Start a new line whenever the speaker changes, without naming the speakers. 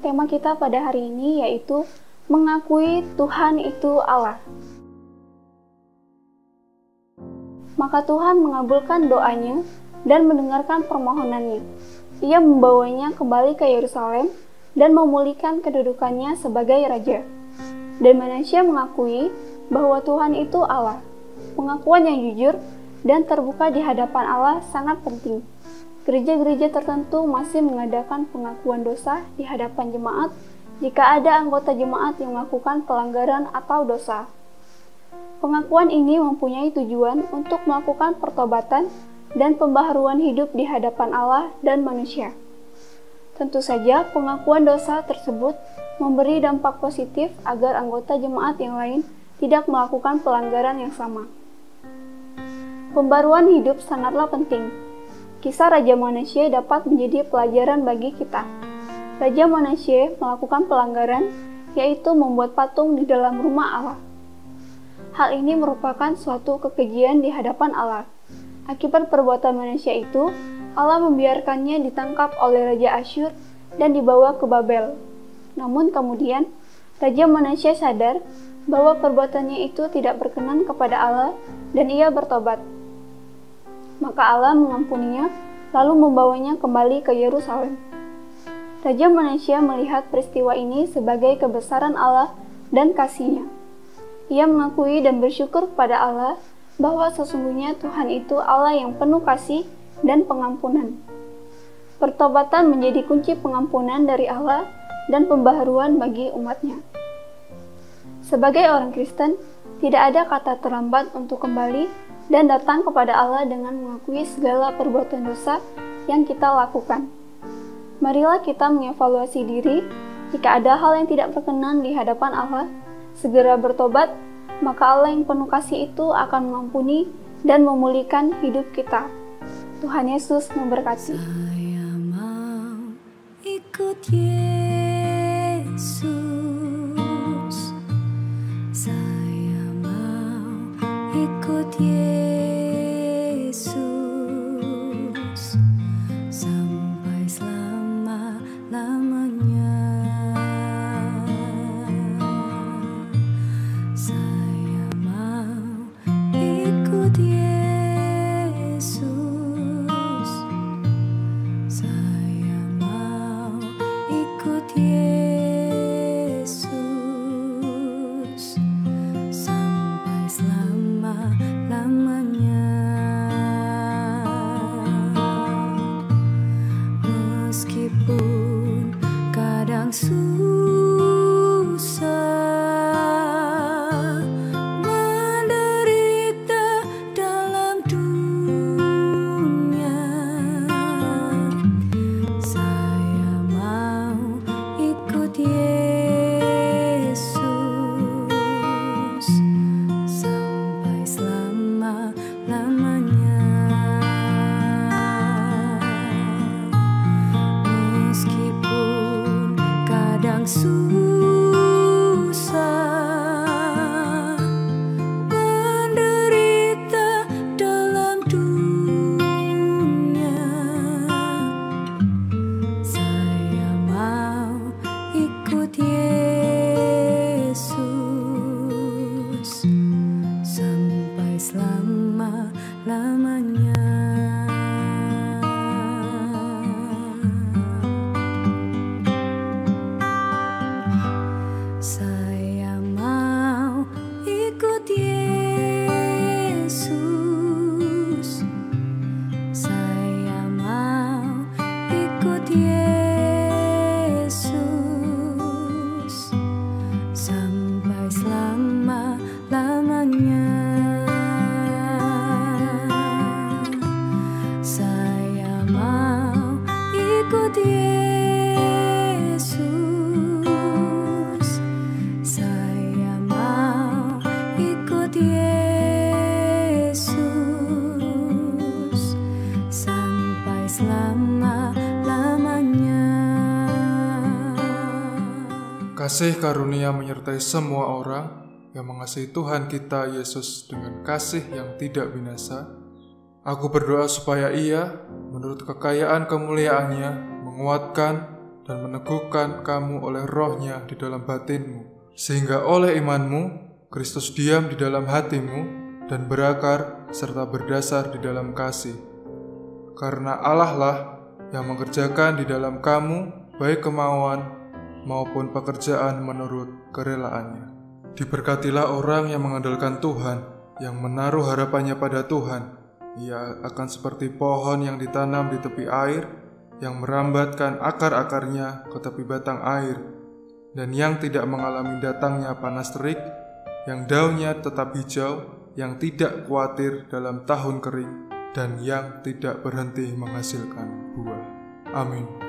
tema kita pada hari ini yaitu mengakui Tuhan itu Allah. Maka Tuhan mengabulkan doanya dan mendengarkan permohonannya. Ia membawanya kembali ke Yerusalem dan memulihkan kedudukannya sebagai raja. Dan Manasya mengakui bahwa Tuhan itu Allah. Pengakuan yang jujur dan terbuka di hadapan Allah sangat penting. Gereja-gereja tertentu masih mengadakan pengakuan dosa di hadapan jemaat jika ada anggota jemaat yang melakukan pelanggaran atau dosa. Pengakuan ini mempunyai tujuan untuk melakukan pertobatan dan pembaharuan hidup di hadapan Allah dan manusia. Tentu saja pengakuan dosa tersebut memberi dampak positif agar anggota jemaat yang lain tidak melakukan pelanggaran yang sama. Pembaruan hidup sangatlah penting. Kisah Raja Manasye dapat menjadi pelajaran bagi kita. Raja Manasye melakukan pelanggaran, yaitu membuat patung di dalam rumah Allah. Hal ini merupakan suatu kekejian di hadapan Allah. Akibat perbuatan Manasye itu, Allah membiarkannya ditangkap oleh Raja Asyur dan dibawa ke Babel. Namun kemudian, Raja Manasye sadar bahwa perbuatannya itu tidak berkenan kepada Allah dan ia bertobat. Maka Allah mengampuninya, lalu membawanya kembali ke Yerusalem. Raja Manasye melihat peristiwa ini sebagai kebesaran Allah dan kasih-Nya. Ia mengakui dan bersyukur kepada Allah bahwa sesungguhnya Tuhan itu Allah yang penuh kasih dan pengampunan. Pertobatan menjadi kunci pengampunan dari Allah dan pembaharuan bagi umat-Nya. Sebagai orang Kristen, tidak ada kata terlambat untuk kembali dan datang kepada Allah dengan mengakui segala perbuatan dosa yang kita lakukan. Marilah kita mengevaluasi diri. Jika ada hal yang tidak berkenan di hadapan Allah, segera bertobat, maka Allah yang penuh kasih itu akan mengampuni dan memulihkan hidup kita. Tuhan Yesus memberkati.
Saya mau ikut Yesus. Saya mau ikut Yesus sampai selama-lamanya. Saya mau ikut Yesus. Saya mau ikut Yesus sampai selama-lamanya. Meskipun kadang susah, menderita dalam dunia, saya mau ikut Yesus sampai selama-lamanya. Meskipun kadang susah, menderita dalam dunia, saya mau ikut Yesus sampai selama-lamanya. Saya mau ikut Yesus. Saya mau ikut Yesus sampai selama-lamanya. Saya mau ikut Yesus. Saya mau ikut Yesus sampai selama-lamanya.
Kasih karunia menyertai semua orang yang mengasihi Tuhan kita Yesus dengan kasih yang tidak binasa. Aku berdoa supaya Ia, menurut kekayaan kemuliaan-Nya, menguatkan, dan meneguhkan kamu oleh Roh-Nya di dalam batinmu, sehingga oleh imanmu Kristus diam di dalam hatimu dan berakar serta berdasar di dalam kasih. Karena Allah lah yang mengerjakan di dalam kamu baik kemauan maupun pekerjaan menurut kerelaannya. Diberkatilah orang yang mengandalkan Tuhan, yang menaruh harapannya pada Tuhan. Ia akan seperti pohon yang ditanam di tepi air, yang merambatkan akar-akarnya ke tepi batang air, dan yang tidak mengalami datangnya panas terik, yang daunnya tetap hijau, yang tidak khawatir dalam tahun kering, dan yang tidak berhenti menghasilkan buah. Amin.